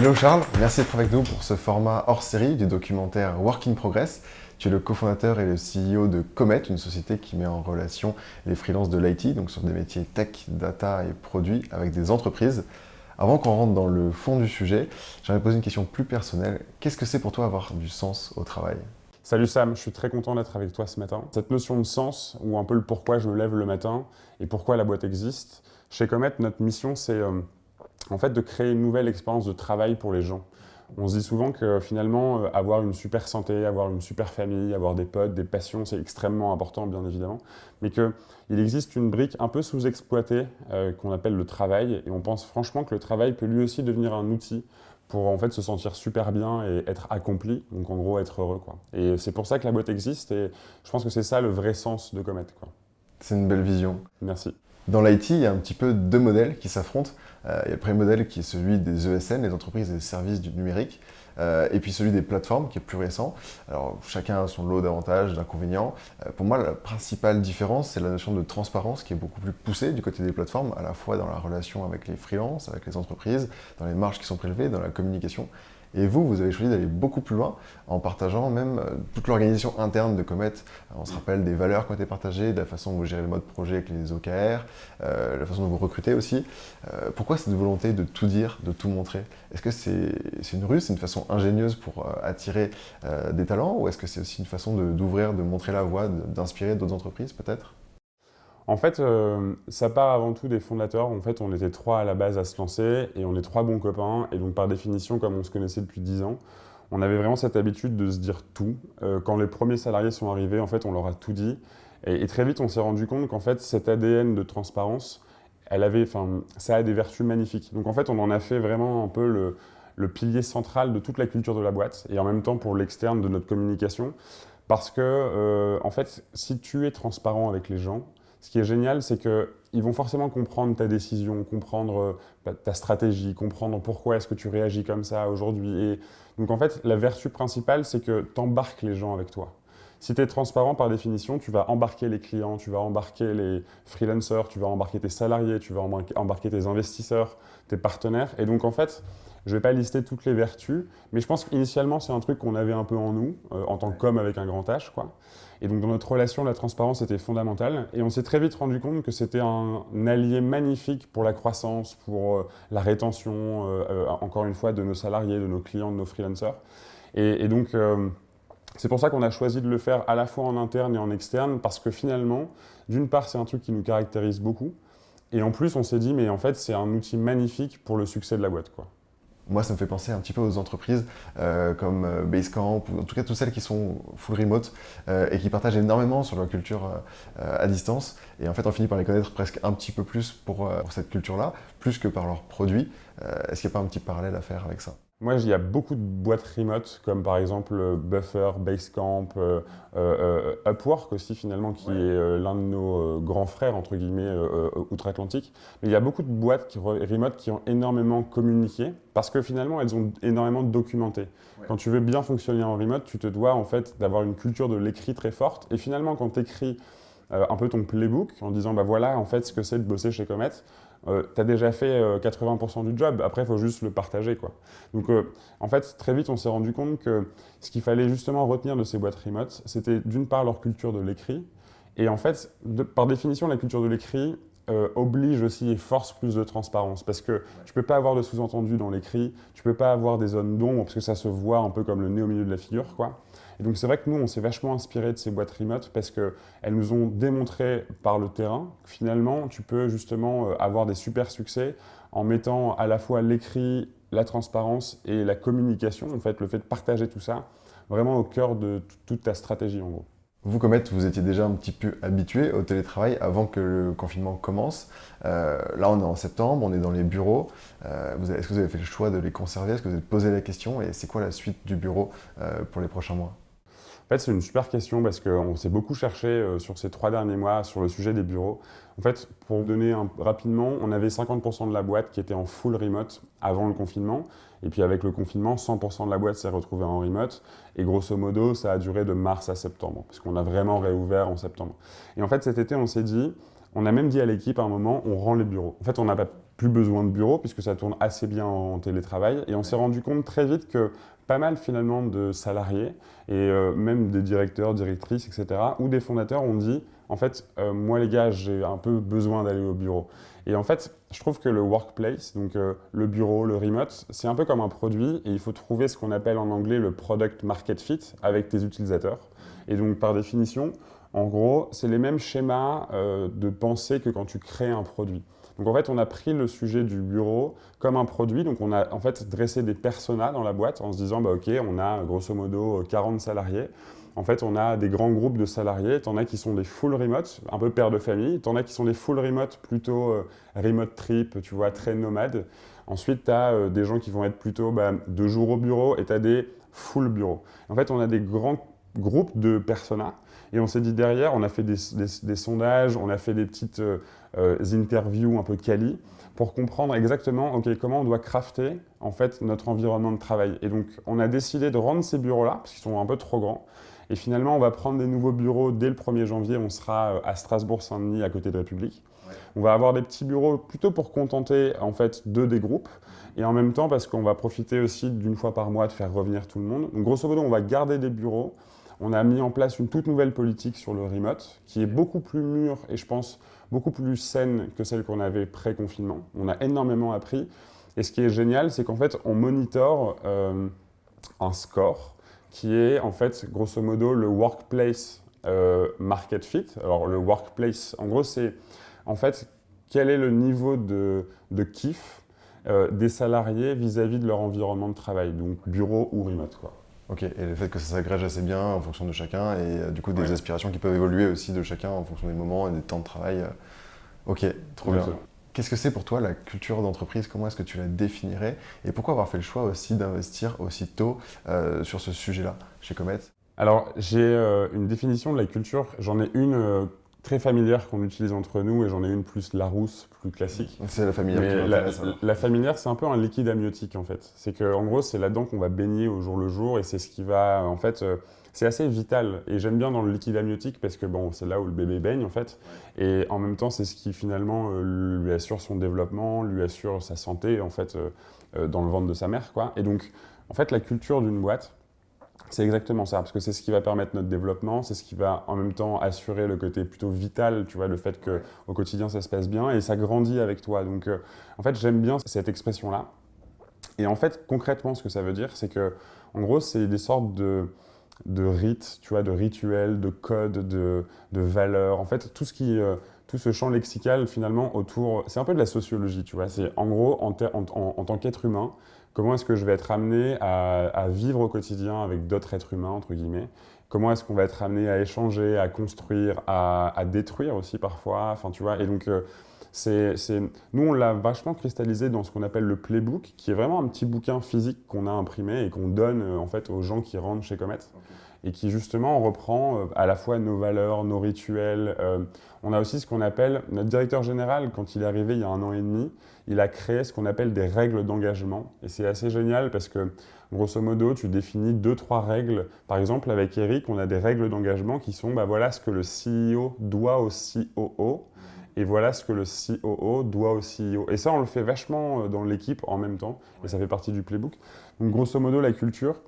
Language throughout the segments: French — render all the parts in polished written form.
Hello Charles, merci d'être avec nous pour ce format hors série du documentaire Work in Progress. Tu es le cofondateur et le CEO de Comet, une société qui met en relation les freelances de l'IT, donc sur des métiers tech, data et produits, avec des entreprises. Avant qu'on rentre dans le fond du sujet, j'aimerais poser une question plus personnelle. Qu'est-ce que c'est pour toi avoir du sens au travail ? Salut Sam, je suis très content d'être avec toi ce matin. Cette notion de sens, ou un peu le pourquoi je me lève le matin et pourquoi la boîte existe, chez Comet, notre mission c'est en fait de créer une nouvelle expérience de travail pour les gens. On se dit souvent que finalement, avoir une super santé, avoir une super famille, avoir des potes, des passions, c'est extrêmement important bien évidemment, mais qu'il existe une brique un peu sous-exploitée qu'on appelle le travail, et on pense franchement que le travail peut lui aussi devenir un outil pour en fait se sentir super bien et être accompli, donc en gros être heureux, quoi. Et c'est pour ça que la boîte existe, et je pense que c'est ça le vrai sens de Comet, quoi. C'est une belle vision. Merci. Dans l'IT, il y a un petit peu deux modèles qui s'affrontent. Il y a le premier modèle qui est celui des ESN, les entreprises et services du numérique, et puis celui des plateformes qui est plus récent. Alors chacun a son lot d'avantages, d'inconvénients. Pour moi, la principale différence, c'est la notion de transparence qui est beaucoup plus poussée du côté des plateformes, à la fois dans la relation avec les freelances, avec les entreprises, dans les marges qui sont prélevées, dans la communication. Et vous avez choisi d'aller beaucoup plus loin en partageant même toute l'organisation interne de Comet. On se rappelle des valeurs qui ont été partagées, de la façon dont vous gérez le mode projet avec les OKR, la façon dont vous recrutez aussi. Pourquoi cette volonté de tout dire, de tout montrer ? Est-ce que c'est une ruse, c'est une façon ingénieuse pour attirer des talents, ou est-ce que c'est aussi une façon d'ouvrir, de montrer la voie, d'inspirer d'autres entreprises peut-être ? En fait, ça part avant tout des fondateurs. En fait, on était 3 à la base à se lancer, et on est 3 bons copains, et donc par définition, comme on se connaissait depuis 10 ans, on avait vraiment cette habitude de se dire tout. Quand les premiers salariés sont arrivés, en fait, on leur a tout dit, et très vite, on s'est rendu compte qu'en fait, cet ADN de transparence, ça a des vertus magnifiques. Donc en fait, on en a fait vraiment un peu le pilier central de toute la culture de la boîte, et en même temps pour l'externe de notre communication, parce que, en fait, si tu es transparent avec les gens, ce qui est génial, c'est qu'ils vont forcément comprendre ta décision, comprendre ta stratégie, comprendre pourquoi est-ce que tu réagis comme ça aujourd'hui. Et donc en fait, la vertu principale, c'est que tu embarques les gens avec toi. Si tu es transparent, par définition, tu vas embarquer les clients, tu vas embarquer les freelancers, tu vas embarquer tes salariés, tu vas embarquer tes investisseurs, tes partenaires. Et donc en fait, je ne vais pas lister toutes les vertus, mais je pense qu'initialement, c'est un truc qu'on avait un peu en nous, en tant qu'homme avec un grand H, quoi. Et donc dans notre relation, la transparence était fondamentale. Et on s'est très vite rendu compte que c'était un allié magnifique pour la croissance, pour la rétention, encore une fois, de nos salariés, de nos clients, de nos freelancers. Et donc, c'est pour ça qu'on a choisi de le faire à la fois en interne et en externe, parce que finalement, d'une part, c'est un truc qui nous caractérise beaucoup. Et en plus, on s'est dit, mais en fait, c'est un outil magnifique pour le succès de la boîte, quoi. Moi, ça me fait penser un petit peu aux entreprises comme Basecamp, ou en tout cas toutes celles qui sont full remote et qui partagent énormément sur leur culture à distance. Et en fait, on finit par les connaître presque un petit peu plus pour cette culture-là, plus que par leurs produits. Est-ce qu'il n'y a pas un petit parallèle à faire avec ça ? Moi, il y a beaucoup de boîtes remote, comme par exemple Buffer, Basecamp, Upwork aussi finalement, qui est l'un de nos grands frères, entre guillemets, outre-Atlantique. Mais il y a beaucoup de boîtes remote qui ont énormément communiqué, parce que finalement, elles ont énormément documenté. Ouais. Quand tu veux bien fonctionner en remote, tu te dois en fait d'avoir une culture de l'écrit très forte. Et finalement, quand tu écris un peu ton playbook, en disant, bah voilà, en fait, ce que c'est de bosser chez Comet, tu as déjà fait 80% du job, après il faut juste le partager, quoi. Donc en fait, très vite on s'est rendu compte que ce qu'il fallait justement retenir de ces boîtes remote, c'était d'une part leur culture de l'écrit, et en fait, par définition, la culture de l'écrit oblige aussi et force plus de transparence, parce que tu peux pas avoir de sous-entendu dans l'écrit, tu peux pas avoir des zones d'ombre, parce que ça se voit un peu comme le nez au milieu de la figure, quoi. Et donc c'est vrai que nous, on s'est vachement inspiré de ces boîtes remote, parce qu'elles nous ont démontré par le terrain que finalement, tu peux justement avoir des super succès en mettant à la fois l'écrit, la transparence et la communication, en fait, le fait de partager tout ça, vraiment au cœur de toute ta stratégie, en gros. Vous, Comet, vous étiez déjà un petit peu habitué au télétravail avant que le confinement commence. Là, on est en septembre, on est dans les bureaux. Est-ce que vous avez fait le choix de les conserver ? Est-ce que vous avez posé la question ? Et c'est quoi la suite du bureau pour les prochains mois ? En fait, c'est une super question, parce qu'on s'est beaucoup cherché sur ces 3 derniers mois sur le sujet des bureaux. En fait, pour vous donner rapidement, on avait 50% de la boîte qui était en full remote avant le confinement. Et puis avec le confinement, 100% de la boîte s'est retrouvée en remote. Et grosso modo, ça a duré de mars à septembre, parce qu'on a vraiment réouvert en septembre. Et en fait, cet été, on s'est dit, on a même dit à l'équipe à un moment, on rend les bureaux. En fait, on n'a plus besoin de bureau puisque ça tourne assez bien en télétravail. Et on s'est rendu compte très vite que pas mal finalement de salariés et même des directeurs, directrices, etc. ou des fondateurs ont dit en fait, moi les gars, j'ai un peu besoin d'aller au bureau. Et en fait, je trouve que le workplace, donc le bureau, le remote, c'est un peu comme un produit et il faut trouver ce qu'on appelle en anglais le product market fit avec tes utilisateurs. Et donc par définition, en gros, c'est les mêmes schémas de pensée que quand tu crées un produit. Donc en fait, on a pris le sujet du bureau comme un produit. Donc on a en fait dressé des personas dans la boîte en se disant, bah, ok, on a grosso modo 40 salariés. En fait, on a des grands groupes de salariés. T'en as qui sont des full remote, un peu père de famille. T'en as qui sont des full remote, plutôt remote trip, tu vois, très nomades. Ensuite, tu as des gens qui vont être plutôt 2 jours au bureau et tu as des full bureaux. En fait, on a des grands groupes de personas. Et on s'est dit derrière, on a fait des sondages, on a fait des petites interviews un peu quali pour comprendre exactement comment on doit crafter en fait, notre environnement de travail. Et donc, on a décidé de rendre ces bureaux-là, parce qu'ils sont un peu trop grands. Et finalement, on va prendre des nouveaux bureaux dès le 1er janvier. On sera à Strasbourg-Saint-Denis, à côté de République. Ouais. On va avoir des petits bureaux plutôt pour contenter en fait, des groupes. Et en même temps, parce qu'on va profiter aussi d'une fois par mois de faire revenir tout le monde. Donc, grosso modo, on va garder des bureaux. On a mis en place une toute nouvelle politique sur le remote, qui est beaucoup plus mûre et je pense beaucoup plus saine que celle qu'on avait pré-confinement. On a énormément appris. Et ce qui est génial, c'est qu'en fait, on monitore un score qui est en fait, grosso modo, le workplace market fit. Alors, le workplace, en gros, c'est en fait quel est le niveau de kiff des salariés vis-à-vis de leur environnement de travail, donc bureau ou remote, quoi. Ok, et le fait que ça s'agrège assez bien en fonction de chacun et du coup des aspirations qui peuvent évoluer aussi de chacun en fonction des moments et des temps de travail. Ok, trop bien. Qu'est-ce que c'est pour toi la culture d'entreprise? Comment est-ce que tu la définirais? Et pourquoi avoir fait le choix aussi d'investir aussi tôt sur ce sujet-là chez Comet? Alors, j'ai une définition de la culture. J'en ai une très familière qu'on utilise entre nous et j'en ai une plus Larousse, plus classique. C'est la familière qui m'intéresse. La familière, c'est un peu un liquide amniotique en fait. C'est qu'en gros, c'est là-dedans qu'on va baigner au jour le jour et c'est ce qui va en fait. C'est assez vital et j'aime bien dans le liquide amniotique parce que bon, c'est là où le bébé baigne en fait. Et en même temps, c'est ce qui finalement lui assure son développement, lui assure sa santé en fait dans le ventre de sa mère, quoi. Et donc, en fait, la culture d'une boîte, c'est exactement ça, parce que c'est ce qui va permettre notre développement, c'est ce qui va en même temps assurer le côté plutôt vital, tu vois, le fait qu'au quotidien ça se passe bien et ça grandit avec toi. Donc en fait, j'aime bien cette expression-là. Et en fait, concrètement, ce que ça veut dire, c'est que, en gros, c'est des sortes de rites, tu vois, de rituels, de codes, de valeurs. En fait, tout ce champ lexical finalement autour, c'est un peu de la sociologie, tu vois. C'est en gros, en tant qu'être humain, comment est-ce que je vais être amené à vivre au quotidien avec d'autres êtres humains, entre guillemets? Comment est-ce qu'on va être amené à échanger, à construire, à détruire aussi parfois? Enfin, tu vois, et donc, nous, on l'a vachement cristallisé dans ce qu'on appelle le Playbook, qui est vraiment un petit bouquin physique qu'on a imprimé et qu'on donne en fait aux gens qui rentrent chez Comet. Et qui justement reprend à la fois nos valeurs, nos rituels. On a aussi ce qu'on appelle, notre directeur général, quand il est arrivé il y a 1 an et demi, il a créé ce qu'on appelle des règles d'engagement. Et c'est assez génial parce que, grosso modo, tu définis 2-3 règles. Par exemple, avec Eric, on a des règles d'engagement qui sont, voilà ce que le CEO doit au COO. Et voilà ce que le COO doit au CEO. Et ça, on le fait vachement dans l'équipe en même temps. Et ça fait partie du playbook. Donc, grosso modo, la culture,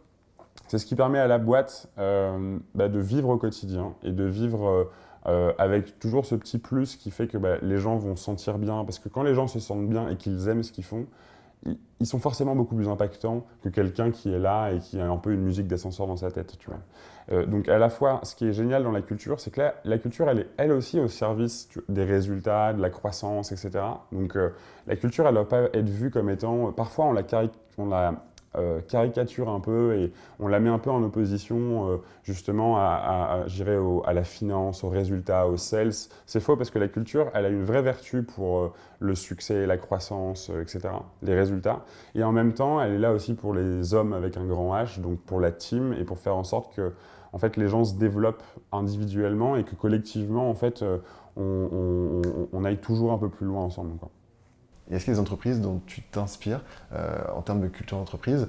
c'est ce qui permet à la boîte de vivre au quotidien et de vivre avec toujours ce petit plus qui fait que les gens vont se sentir bien. Parce que quand les gens se sentent bien et qu'ils aiment ce qu'ils font, ils sont forcément beaucoup plus impactants que quelqu'un qui est là et qui a un peu une musique d'ascenseur dans sa tête, tu vois. Donc à la fois, ce qui est génial dans la culture, c'est que la culture, elle est elle aussi au service des résultats, de la croissance, etc. Donc la culture, elle ne doit pas être vue comme étant... Parfois, on la caricature un peu et on la met un peu en opposition justement à la finance, aux résultats, aux sales. C'est faux parce que la culture, elle a une vraie vertu pour le succès, la croissance, etc., les résultats. Et en même temps, elle est là aussi pour les hommes avec un grand H, donc pour la team et pour faire en sorte que en fait, les gens se développent individuellement et que collectivement, en fait, on aille toujours un peu plus loin ensemble, quoi. Et est-ce qu'il y a des entreprises dont tu t'inspires en termes de culture d'entreprise?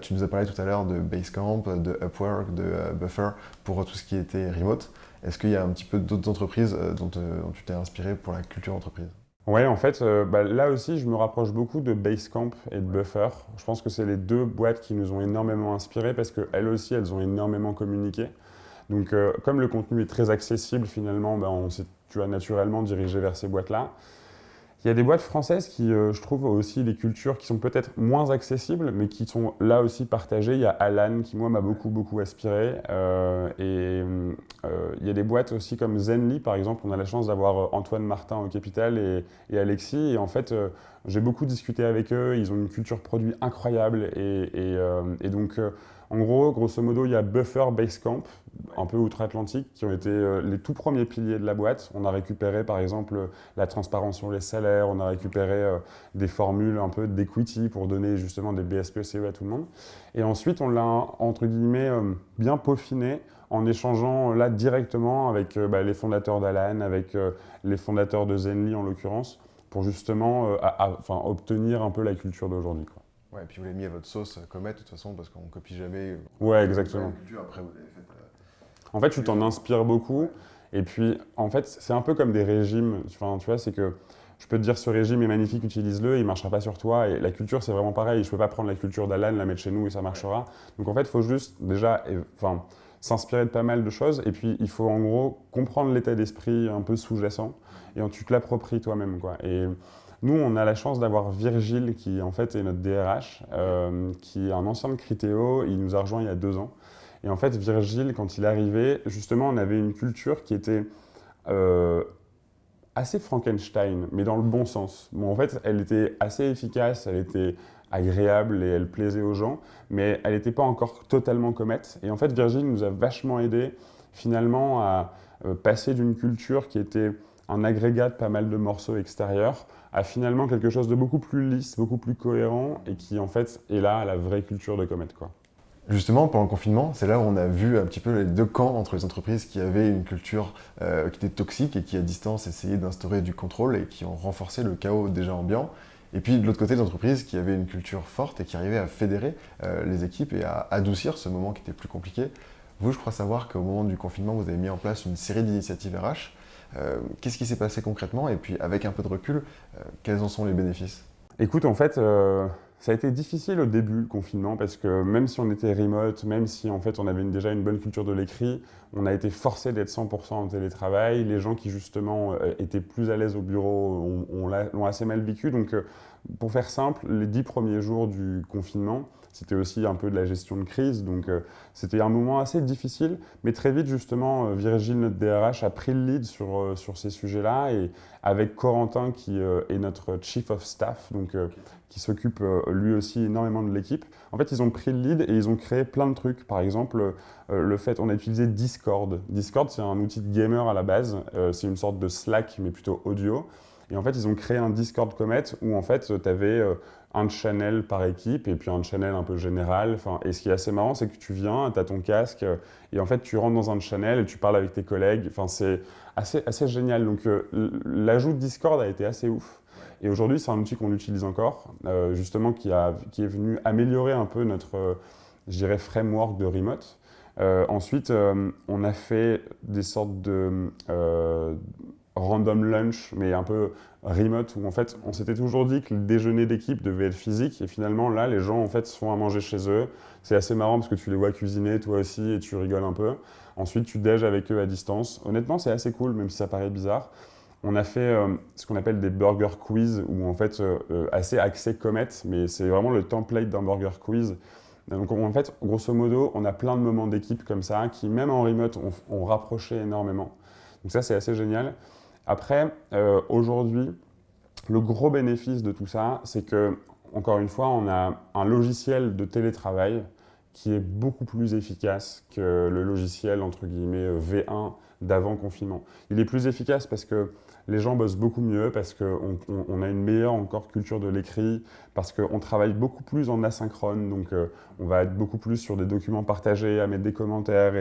Tu nous as parlé tout à l'heure de Basecamp, de Upwork, de Buffer pour tout ce qui était remote. Est-ce qu'il y a un petit peu d'autres entreprises dont tu t'es inspiré pour la culture d'entreprise? Ouais, en fait, là aussi, je me rapproche beaucoup de Basecamp et de Buffer. Je pense que c'est les deux boîtes qui nous ont énormément inspirés parce qu'elles aussi, elles ont énormément communiqué. Donc, comme le contenu est très accessible, finalement, on s'est, tu as naturellement dirigé vers ces boîtes-là. Il y a des boîtes françaises qui, je trouve, ont aussi des cultures qui sont peut-être moins accessibles, mais qui sont là aussi partagées. Il y a Alan qui, moi, m'a beaucoup, beaucoup aspiré. Il y a des boîtes aussi comme Zenly, par exemple. On a la chance d'avoir Antoine Martin au Capital et Alexis. Et en fait, j'ai beaucoup discuté avec eux. Ils ont une culture produit incroyable. Et donc, en gros, grosso modo, il y a Buffer, Basecamp, un peu outre-Atlantique, qui ont été les tout premiers piliers de la boîte. On a récupéré, par exemple, la transparence sur les salaires, on a récupéré des formules un peu d'equity pour donner justement des BSPCE à tout le monde. Et ensuite, on l'a, entre guillemets, bien peaufiné en échangeant là directement avec les fondateurs d'Alan, avec les fondateurs de Zenly en l'occurrence, pour justement obtenir un peu la culture d'aujourd'hui, quoi. Ouais, et puis vous l'avez mis à votre sauce Comet, de toute façon, parce qu'on copie jamais. Ouais, exactement. La culture, après, vous l'avez fait. En fait, tu t'en inspires beaucoup. Et puis, en fait, c'est un peu comme des régimes. Enfin, tu vois, c'est que je peux te dire ce régime est magnifique, utilise-le, il ne marchera pas sur toi. Et la culture, c'est vraiment pareil. Je ne peux pas prendre la culture d'Alan, la mettre chez nous et ça marchera. Donc, en fait, il faut juste déjà s'inspirer de pas mal de choses. Et puis, il faut en gros comprendre l'état d'esprit un peu sous-jacent. Et tu te l'appropries toi-même, quoi. Et nous, on a la chance d'avoir Virgile, qui en fait est notre DRH, qui est un ancien de Criteo. Il nous a rejoint il y a 2 ans. Et en fait, Virgile, quand il est arrivé, justement, on avait une culture qui était assez Frankenstein, mais dans le bon sens. Bon, en fait, elle était assez efficace, elle était agréable et elle plaisait aux gens, mais elle n'était pas encore totalement comète. Et en fait, Virgile nous a vachement aidé finalement à passer d'une culture qui était un agrégat de pas mal de morceaux extérieurs à finalement quelque chose de beaucoup plus lisse, beaucoup plus cohérent et qui en fait est là la vraie culture de comète, quoi. Justement, pendant le confinement, c'est là où on a vu un petit peu les deux camps entre les entreprises qui avaient une culture qui était toxique et qui, à distance, essayaient d'instaurer du contrôle et qui ont renforcé le chaos déjà ambiant. Et puis, de l'autre côté, des entreprises qui avaient une culture forte et qui arrivaient à fédérer les équipes et à adoucir ce moment qui était plus compliqué. Vous, je crois savoir qu'au moment du confinement, vous avez mis en place une série d'initiatives RH. Qu'est-ce qui s'est passé concrètement? Et puis, avec un peu de recul, quels en sont les bénéfices? Écoute, en fait, ça a été difficile au début, le confinement, parce que même si on était remote, même si en fait on avait déjà une bonne culture de l'écrit, on a été forcé d'être 100% en télétravail. Les gens qui justement étaient plus à l'aise au bureau l'ont assez mal vécu. Donc, pour faire simple, les 10 premiers jours du confinement, c'était aussi un peu de la gestion de crise. Donc, c'était un moment assez difficile. Mais très vite, justement, Virgile, notre DRH, a pris le lead sur ces sujets-là. Et avec Corentin, qui est notre Chief of Staff, donc qui s'occupe lui aussi énormément de l'équipe. En fait, ils ont pris le lead et ils ont créé plein de trucs. Par exemple, on a utilisé Discord. Discord, c'est un outil de gamer à la base. C'est une sorte de Slack, mais plutôt audio. Et en fait, ils ont créé un Discord Comet où en fait, tu avais un channel par équipe et puis un channel un peu général. Et ce qui est assez marrant, c'est que tu viens, tu as ton casque et en fait, tu rentres dans un channel et tu parles avec tes collègues. C'est assez génial. Donc, l'ajout de Discord a été assez ouf. Et aujourd'hui, c'est un outil qu'on utilise encore, justement, qui est venu améliorer un peu notre, je dirais, framework de remote. Ensuite, on a fait des sortes de random lunch, mais un peu remote, où en fait, on s'était toujours dit que le déjeuner d'équipe devait être physique, et finalement, là, les gens, en fait, se font à manger chez eux. C'est assez marrant parce que tu les vois cuisiner, toi aussi, et tu rigoles un peu. Ensuite, tu déj avec eux à distance. Honnêtement, c'est assez cool, même si ça paraît bizarre. On a fait ce qu'on appelle des burger quiz, où en fait, assez axé Comet, mais c'est vraiment le template d'un burger quiz. Donc en fait, grosso modo, on a plein de moments d'équipe comme ça, qui même en remote, ont rapproché énormément. Donc ça, c'est assez génial. Après, aujourd'hui, le gros bénéfice de tout ça, c'est que, encore une fois, on a un logiciel de télétravail qui est beaucoup plus efficace que le logiciel, entre guillemets, V1 d'avant confinement. Il est plus efficace parce que les gens bossent beaucoup mieux, parce qu'on a une meilleure encore culture de l'écrit, parce qu'on travaille beaucoup plus en asynchrone, donc on va être beaucoup plus sur des documents partagés, à mettre des commentaires.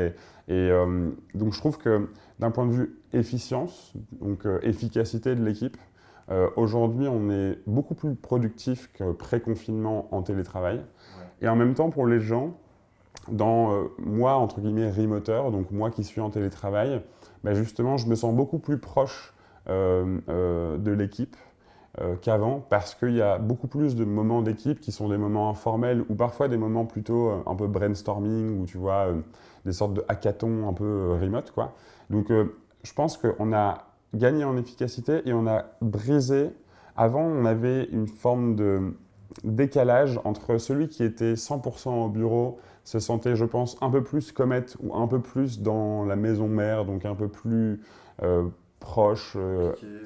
Donc je trouve que d'un point de vue efficience, donc efficacité de l'équipe, aujourd'hui on est beaucoup plus productif que pré-confinement en télétravail. Ouais. Et en même temps pour les gens, dans moi, entre guillemets, remoteur, donc moi qui suis en télétravail, justement, je me sens beaucoup plus proche de l'équipe qu'avant, parce qu'il y a beaucoup plus de moments d'équipe qui sont des moments informels ou parfois des moments plutôt un peu brainstorming ou tu vois, des sortes de hackathons un peu remote, quoi. Donc je pense qu'on a gagné en efficacité et on a brisé. Avant, on avait une forme de décalage entre celui qui était 100% au bureau, se sentait, je pense, un peu plus comète ou un peu plus dans la maison mère, donc un peu plus proche,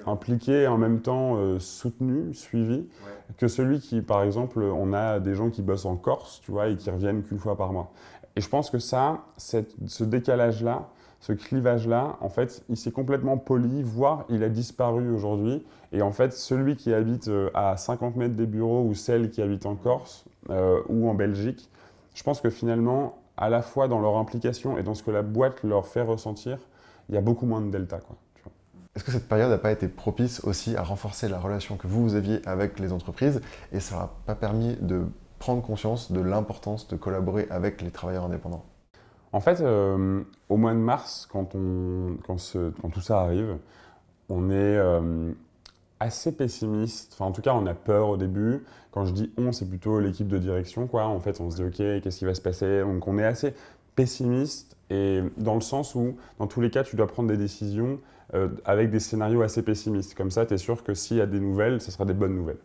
impliqué et en même temps soutenu, suivi, ouais, que celui qui, par exemple, on a des gens qui bossent en Corse, tu vois, et qui reviennent qu'une fois par mois. Et je pense que ça, ce décalage-là, ce clivage-là, en fait, il s'est complètement poli, voire il a disparu aujourd'hui. Et en fait, celui qui habite à 50 mètres des bureaux ou celle qui habite en Corse ou en Belgique, je pense que finalement, à la fois dans leur implication et dans ce que la boîte leur fait ressentir, il y a beaucoup moins de delta, quoi. Est-ce que cette période n'a pas été propice aussi à renforcer la relation que vous aviez avec les entreprises et ça n'a pas permis de prendre conscience de l'importance de collaborer avec les travailleurs indépendants? En fait, au mois de mars, quand tout ça arrive, on est assez pessimiste. Enfin, en tout cas, on a peur au début. Quand je dis on, c'est plutôt l'équipe de direction, quoi. En fait, on se dit, OK, qu'est-ce qui va se passer? Donc, on est assez pessimiste et dans le sens où, dans tous les cas, tu dois prendre des décisions avec des scénarios assez pessimistes. Comme ça, tu es sûr que s'il y a des nouvelles, ce sera des bonnes nouvelles.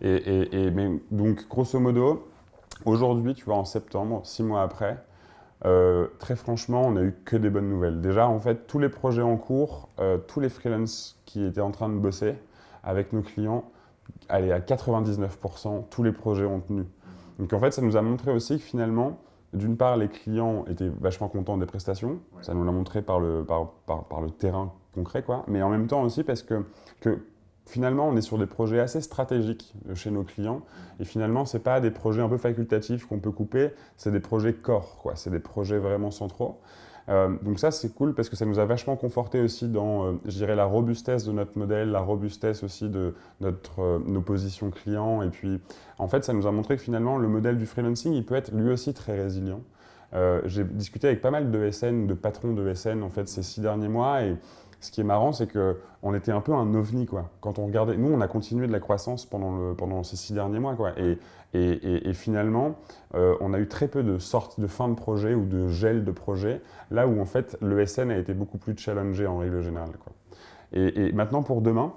Mais donc, grosso modo, aujourd'hui, tu vois, en septembre, 6 mois après, très franchement, on n'a eu que des bonnes nouvelles. Déjà, en fait, tous les projets en cours, tous les freelances qui étaient en train de bosser avec nos clients, allez, à 99%, tous les projets ont tenu. Donc en fait, ça nous a montré aussi que finalement, d'une part, les clients étaient vachement contents des prestations. Ouais. Ça nous l'a montré par le terrain concret, quoi. Mais en même temps aussi parce que finalement, on est sur des projets assez stratégiques chez nos clients. Et finalement, ce n'est pas des projets un peu facultatifs qu'on peut couper, c'est des projets core, quoi. C'est des projets vraiment centraux. Donc ça, c'est cool parce que ça nous a vachement conforté aussi dans, je dirais, la robustesse de notre modèle, la robustesse aussi de nos positions clients. Et puis, en fait, ça nous a montré que finalement, le modèle du freelancing, il peut être lui aussi très résilient. J'ai discuté avec pas mal de SN, de patrons de SN, en fait, ces 6 derniers mois. Et ce qui est marrant, c'est qu'on était un peu un ovni, quoi. Quand on regardait, nous, on a continué de la croissance pendant ces 6 derniers mois, quoi. Et finalement, on a eu très peu de sorties de fin de projet ou de gel de projet, là où en fait le SN a été beaucoup plus challengé en règle générale, quoi. Et maintenant pour demain,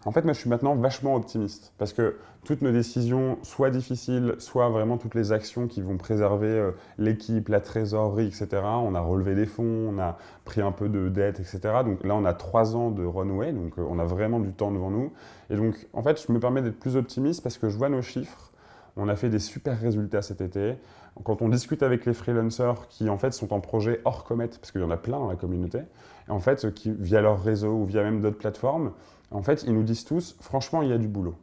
en fait, moi, je suis maintenant vachement optimiste parce que toutes nos décisions, soit difficiles, soit vraiment toutes les actions qui vont préserver l'équipe, la trésorerie, etc. On a relevé des fonds, on a pris un peu de dette, etc. Donc là, on a 3 ans de runway, donc on a vraiment du temps devant nous. Et donc, en fait, je me permets d'être plus optimiste parce que je vois nos chiffres. On a fait des super résultats cet été. Quand on discute avec les freelancers qui en fait sont en projet hors Comet, parce qu'il y en a plein dans la communauté, et en fait, qui, via leur réseau ou via même d'autres plateformes, en fait, ils nous disent tous, franchement, il y a du boulot.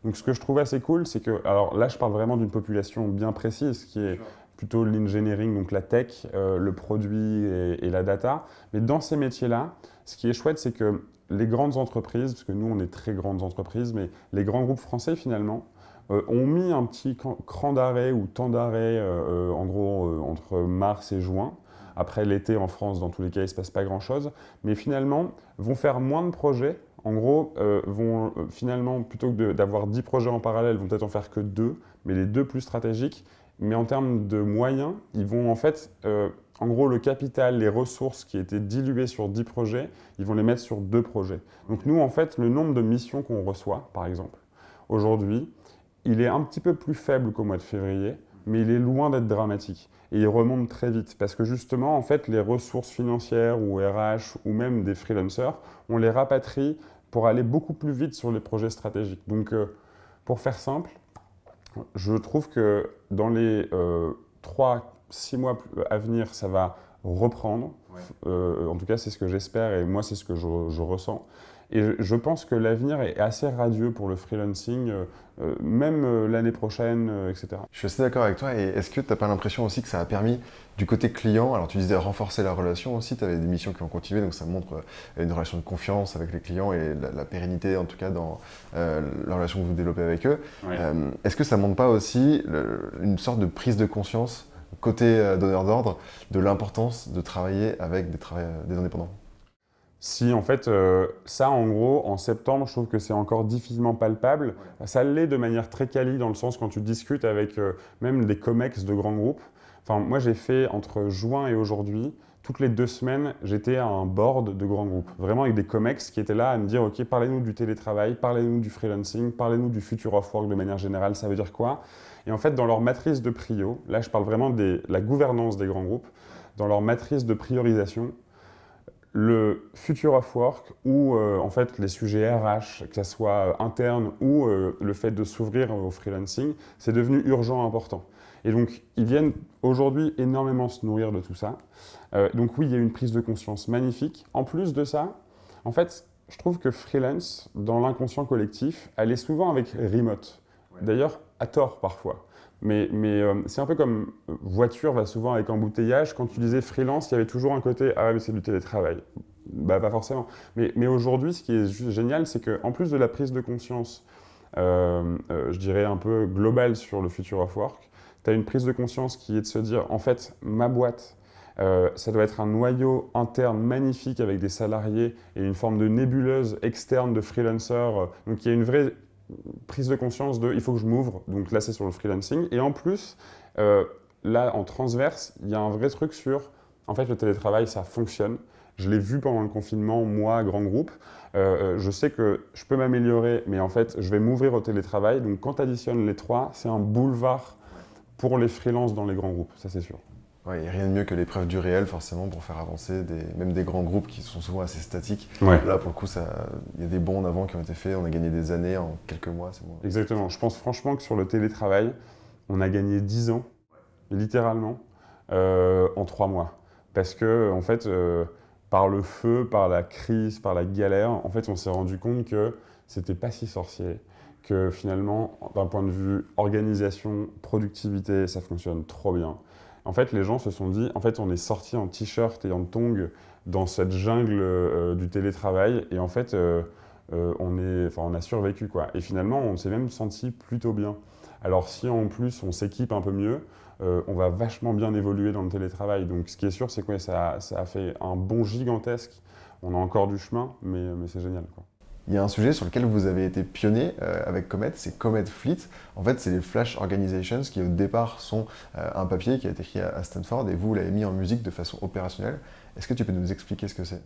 Donc ce que je trouve assez cool, c'est que, alors là, je parle vraiment d'une population bien précise, qui est plutôt l'engineering, donc la tech, le produit et la data. Mais dans ces métiers-là, ce qui est chouette, c'est que les grandes entreprises, parce que nous, on est très grandes entreprises, mais les grands groupes français, finalement, ont mis un petit cran d'arrêt ou temps d'arrêt, en gros, entre mars et juin. Après l'été, en France, dans tous les cas, il ne se passe pas grand-chose. Mais finalement, vont faire moins de projets. En gros, vont finalement, plutôt que d'avoir 10 projets en parallèle, vont peut-être en faire que 2, mais les 2 plus stratégiques. Mais en termes de moyens, ils vont en fait, en gros, le capital, les ressources qui étaient diluées sur 10 projets, ils vont les mettre sur 2 projets. Donc nous, en fait, le nombre de missions qu'on reçoit, par exemple, aujourd'hui, il est un petit peu plus faible qu'au mois de février, mais il est loin d'être dramatique. Et il remonte très vite parce que justement, en fait, les ressources financières ou RH ou même des freelancers, on les rapatrie pour aller beaucoup plus vite sur les projets stratégiques. Donc, pour faire simple, je trouve que dans les 3-6 mois à venir, ça va reprendre. Ouais. En tout cas, c'est ce que j'espère et moi, c'est ce que je ressens. Et je pense que l'avenir est assez radieux pour le freelancing, même l'année prochaine, etc. Je suis assez d'accord avec toi. Et est-ce que tu n'as pas l'impression aussi que ça a permis, du côté client, alors tu disais renforcer la relation aussi, tu avais des missions qui ont continué, donc ça montre une relation de confiance avec les clients et la pérennité, en tout cas, dans la relation que vous développez avec eux. Ouais. Est-ce que ça ne montre pas aussi une sorte de prise de conscience, côté donneur d'ordre, de l'importance de travailler avec des indépendants ? Si, en fait, ça, en gros, en septembre, je trouve que c'est encore difficilement palpable. Ouais. Ça l'est de manière très quali, dans le sens quand tu discutes avec même des comex de grands groupes. Enfin, moi, j'ai fait, entre juin et aujourd'hui, toutes les 2 semaines, j'étais à un board de grands groupes. Vraiment avec des comex qui étaient là à me dire, OK, parlez-nous du télétravail, parlez-nous du freelancing, parlez-nous du future of work de manière générale, ça veut dire quoi? Et en fait, dans leur matrice de prio, là, je parle vraiment de la gouvernance des grands groupes, dans leur matrice de priorisation, le future of work ou en fait les sujets RH, que ce soit interne ou le fait de s'ouvrir au freelancing, c'est devenu urgent, important. Et donc, ils viennent aujourd'hui énormément se nourrir de tout ça. Donc oui, il y a une prise de conscience magnifique. En plus de ça, en fait, je trouve que freelance, dans l'inconscient collectif, elle est souvent avec remote. Ouais. D'ailleurs, à tort parfois. Mais c'est un peu comme voiture va souvent avec embouteillage. Quand tu disais freelance, il y avait toujours un côté « Ah, mais c'est du télétravail ». Bah, pas forcément. Mais aujourd'hui, ce qui est juste génial, c'est qu'en plus de la prise de conscience, je dirais un peu globale sur le future of work, tu as une prise de conscience qui est de se dire, en fait, ma boîte, ça doit être un noyau interne magnifique avec des salariés et une forme de nébuleuse externe de freelancers. Donc, il y a une vraie prise de conscience de il faut que je m'ouvre, donc là c'est sur le freelancing. Et en plus, là en transverse, il y a un vrai truc sur en fait le télétravail ça fonctionne. Je l'ai vu pendant le confinement, moi, grand groupe. Je sais que je peux m'améliorer, mais en fait je vais m'ouvrir au télétravail. Donc quand tu additionnes les trois, c'est un boulevard pour les freelances dans les grands groupes, ça c'est sûr. Ouais, il n'y a rien de mieux que l'épreuve du réel, forcément, pour faire avancer même des grands groupes qui sont souvent assez statiques. Ouais. Là, pour le coup, il y a des bons en avant qui ont été faits. On a gagné des années en quelques mois. C'est bon. Exactement. Je pense franchement que sur le télétravail, on a gagné 10 ans, littéralement, en 3 mois. Parce que, en fait, par le feu, par la crise, par la galère, en fait, on s'est rendu compte que c'était pas si sorcier. Que finalement, d'un point de vue organisation, productivité, ça fonctionne trop bien. En fait, les gens se sont dit, en fait, on est sorti en t-shirt et en tongs dans cette jungle du télétravail, et en fait, on a survécu, quoi. Et finalement, on s'est même senti plutôt bien. Alors, si en plus on s'équipe un peu mieux, on va vachement bien évoluer dans le télétravail. Donc, ce qui est sûr, c'est que ça a fait un bond gigantesque. On a encore du chemin, mais c'est génial, quoi. Il y a un sujet sur lequel vous avez été pionnier avec Comet, c'est Comet Fleet. En fait, c'est les Flash Organizations qui, au départ, sont un papier qui a été écrit à Stanford et vous l'avez mis en musique de façon opérationnelle. Est-ce que tu peux nous expliquer ce que c'est?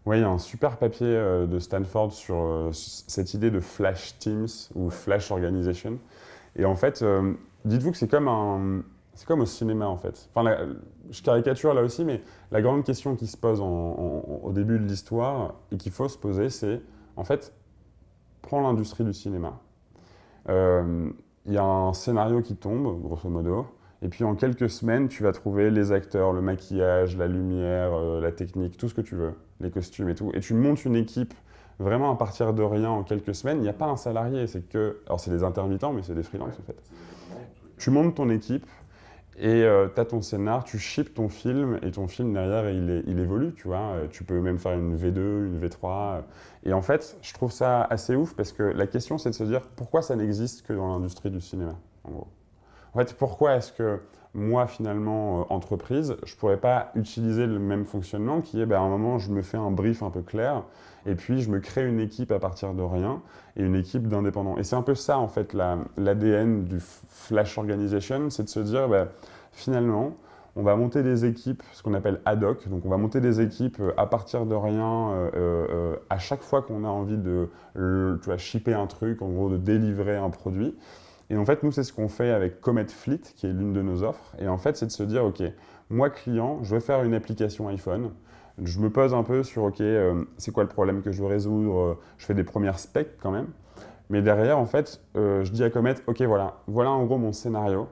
Oui, il y a un super papier de Stanford sur cette idée de Flash Teams ou Flash Organization. Et en fait, dites-vous que c'est comme au cinéma, en fait. Enfin, je caricature là aussi, mais la grande question qui se pose au début de l'histoire et qu'il faut se poser, c'est, en fait, prends l'industrie du cinéma. Il y a un scénario qui tombe, grosso modo, et puis en quelques semaines, tu vas trouver les acteurs, le maquillage, la lumière, la technique, tout ce que tu veux, les costumes et tout. Et tu montes une équipe vraiment à partir de rien en quelques semaines. Il n'y a pas un salarié, c'est que... Alors c'est des intermittents, mais c'est des freelances en fait. Tu montes ton équipe et tu as ton scénar, tu ships ton film et ton film derrière il évolue, tu vois. Tu peux même faire une V2, une V3. Et en fait, je trouve ça assez ouf parce que la question c'est de se dire pourquoi ça n'existe que dans l'industrie du cinéma, en gros. En fait, pourquoi est-ce que moi, finalement, entreprise, je ne pourrais pas utiliser le même fonctionnement qui est, à un moment, je me fais un brief un peu clair et puis je me crée une équipe à partir de rien et une équipe d'indépendants. Et c'est un peu ça, en fait, l'ADN du Flash Organization, c'est de se dire, finalement, on va monter des équipes, ce qu'on appelle ad hoc. Donc, on va monter des équipes à partir de rien, à chaque fois qu'on a envie de shipper un truc, en gros, de délivrer un produit. Et en fait, nous, c'est ce qu'on fait avec Comet Fleet, qui est l'une de nos offres. Et en fait, c'est de se dire, OK, moi, client, je veux faire une application iPhone. Je me pose un peu sur, OK, c'est quoi le problème que je veux résoudre? Je fais des premières specs quand même. Mais derrière, en fait, je dis à Comet, OK, voilà en gros mon scénario.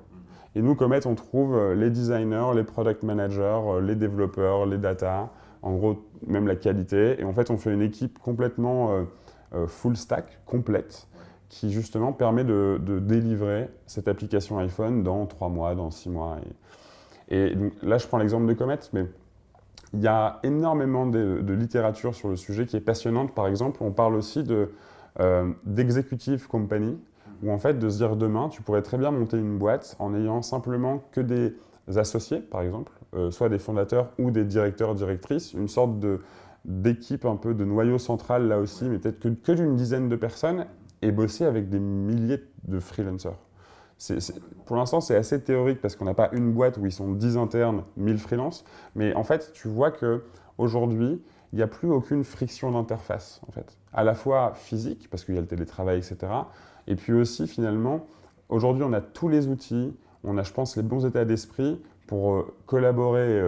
Et nous, Comet, on trouve les designers, les product managers, les développeurs, les data, en gros, même la qualité. Et en fait, on fait une équipe complètement full stack, complète, qui justement permet de délivrer cette application iPhone dans 3 mois, dans 6 mois. Et donc là, je prends l'exemple de Comet, mais il y a énormément de littérature sur le sujet qui est passionnante. Par exemple, on parle aussi d'executive company, où en fait, de se dire demain, tu pourrais très bien monter une boîte en ayant simplement que des associés, par exemple, soit des fondateurs ou des directeurs, directrices, une sorte de d'équipe, un peu de noyau central là aussi, mais peut-être que d'une dizaine de personnes, et bosser avec des milliers de freelancers. Pour l'instant, c'est assez théorique parce qu'on n'a pas une boîte où ils sont 10 internes, 1000 freelances, mais en fait, tu vois qu'aujourd'hui, il n'y a plus aucune friction d'interface, en fait. À la fois physique, parce qu'il y a le télétravail, etc., et puis aussi, finalement, aujourd'hui, on a tous les outils, on a, je pense, les bons états d'esprit pour collaborer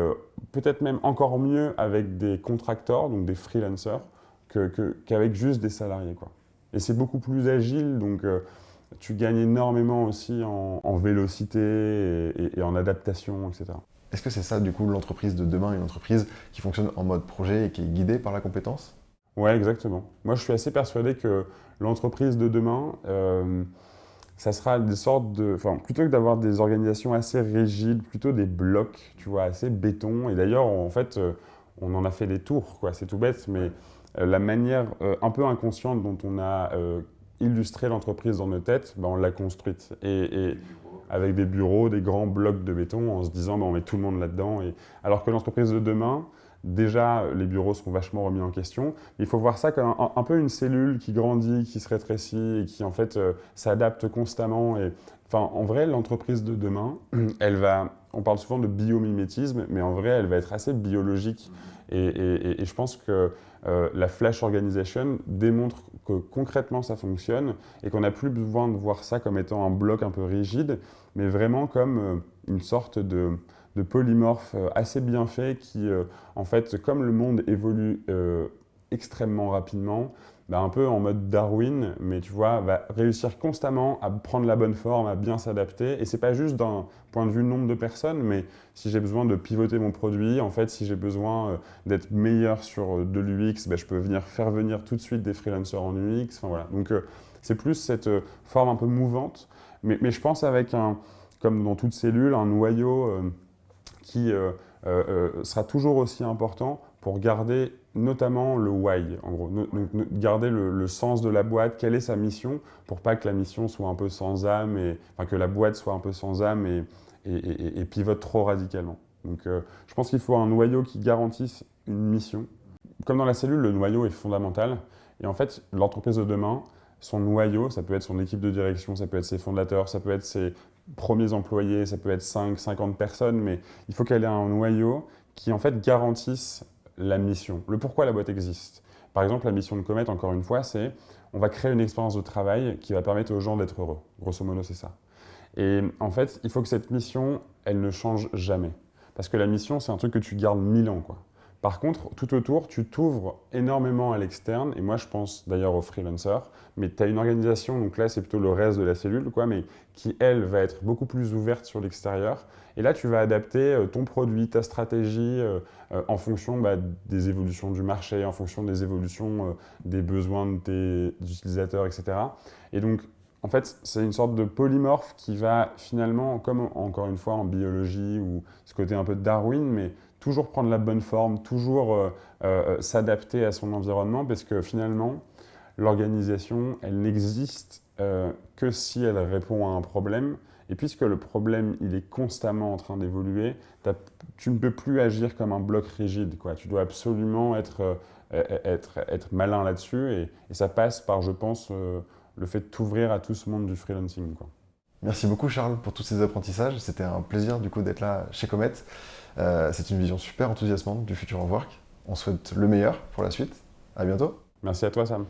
peut-être même encore mieux avec des contracteurs, donc des freelancers, qu'avec juste des salariés, quoi. Et c'est beaucoup plus agile, donc tu gagnes énormément aussi en vélocité et en adaptation, etc. Est-ce que c'est ça, du coup, l'entreprise de demain, une entreprise qui fonctionne en mode projet et qui est guidée par la compétence? Ouais, exactement. Moi, je suis assez persuadé que l'entreprise de demain, ça sera des sortes de... Enfin, plutôt que d'avoir des organisations assez rigides, plutôt des blocs, tu vois, assez béton. Et d'ailleurs, en fait, on en a fait des tours, quoi. C'est tout bête, mais la manière un peu inconsciente dont on a illustré l'entreprise dans nos têtes, ben, on l'a construite. Et avec des bureaux, des grands blocs de béton, en se disant, ben, on met tout le monde là-dedans. Alors que l'entreprise de demain, déjà, les bureaux seront vachement remis en question. Il faut voir ça comme un peu une cellule qui grandit, qui se rétrécit et qui, en fait, s'adapte constamment. Et, enfin, en vrai, l'entreprise de demain, on parle souvent de biomimétisme, mais en vrai, elle va être assez biologique. Et je pense que la Flash Organization démontre que concrètement, ça fonctionne et qu'on n'a plus besoin de voir ça comme étant un bloc un peu rigide, mais vraiment comme une sorte de polymorphe assez bien fait qui, en fait, comme le monde évolue extrêmement rapidement, bah, un peu en mode Darwin, mais tu vois, va réussir constamment à prendre la bonne forme, à bien s'adapter. Et c'est pas juste d'un point de vue nombre de personnes, mais si j'ai besoin de pivoter mon produit, en fait, si j'ai besoin d'être meilleur sur de l'UX, bah, je peux faire venir tout de suite des freelancers en UX. Enfin, voilà. Donc, c'est plus cette forme un peu mouvante, mais je pense avec comme dans toute cellule, un noyau qui sera toujours aussi important pour garder notamment le why, en gros, garder le sens de la boîte, quelle est sa mission, pour pas que la mission soit un peu sans âme, enfin, que la boîte soit un peu sans âme et pivote trop radicalement. Donc je pense qu'il faut un noyau qui garantisse une mission. Comme dans la cellule, le noyau est fondamental. Et en fait, l'entreprise de demain, son noyau, ça peut être son équipe de direction, ça peut être ses fondateurs, ça peut être ses premiers employés, ça peut être 5, 50 personnes, mais il faut qu'elle ait un noyau qui en fait garantisse la mission, le pourquoi la boîte existe. Par exemple, la mission de Comet, encore une fois, c'est on va créer une expérience de travail qui va permettre aux gens d'être heureux. Grosso modo, c'est ça. Et en fait, il faut que cette mission, elle ne change jamais. Parce que la mission, c'est un truc que tu gardes 1000 ans, quoi. Par contre, tout autour, tu t'ouvres énormément à l'externe, et moi je pense d'ailleurs aux freelancers, mais tu as une organisation, donc là c'est plutôt le reste de la cellule, quoi, mais qui elle va être beaucoup plus ouverte sur l'extérieur, et là tu vas adapter ton produit, ta stratégie en fonction des évolutions du marché, en fonction des évolutions des besoins de tes utilisateurs, etc. Et donc en fait, c'est une sorte de polymorphe qui va finalement, comme encore une fois en biologie, ou ce côté un peu de Darwin, mais toujours prendre la bonne forme, toujours s'adapter à son environnement, parce que finalement, l'organisation, elle n'existe que si elle répond à un problème. Et puisque le problème, il est constamment en train d'évoluer, tu ne peux plus agir comme un bloc rigide, quoi. Tu dois absolument être malin là-dessus, et ça passe par, je pense, le fait de t'ouvrir à tout ce monde du freelancing, quoi. Merci beaucoup Charles pour tous ces apprentissages. C'était un plaisir du coup d'être là chez Comet. C'est une vision super enthousiasmante du futur of work. On souhaite le meilleur pour la suite. À bientôt. Merci à toi, Sam.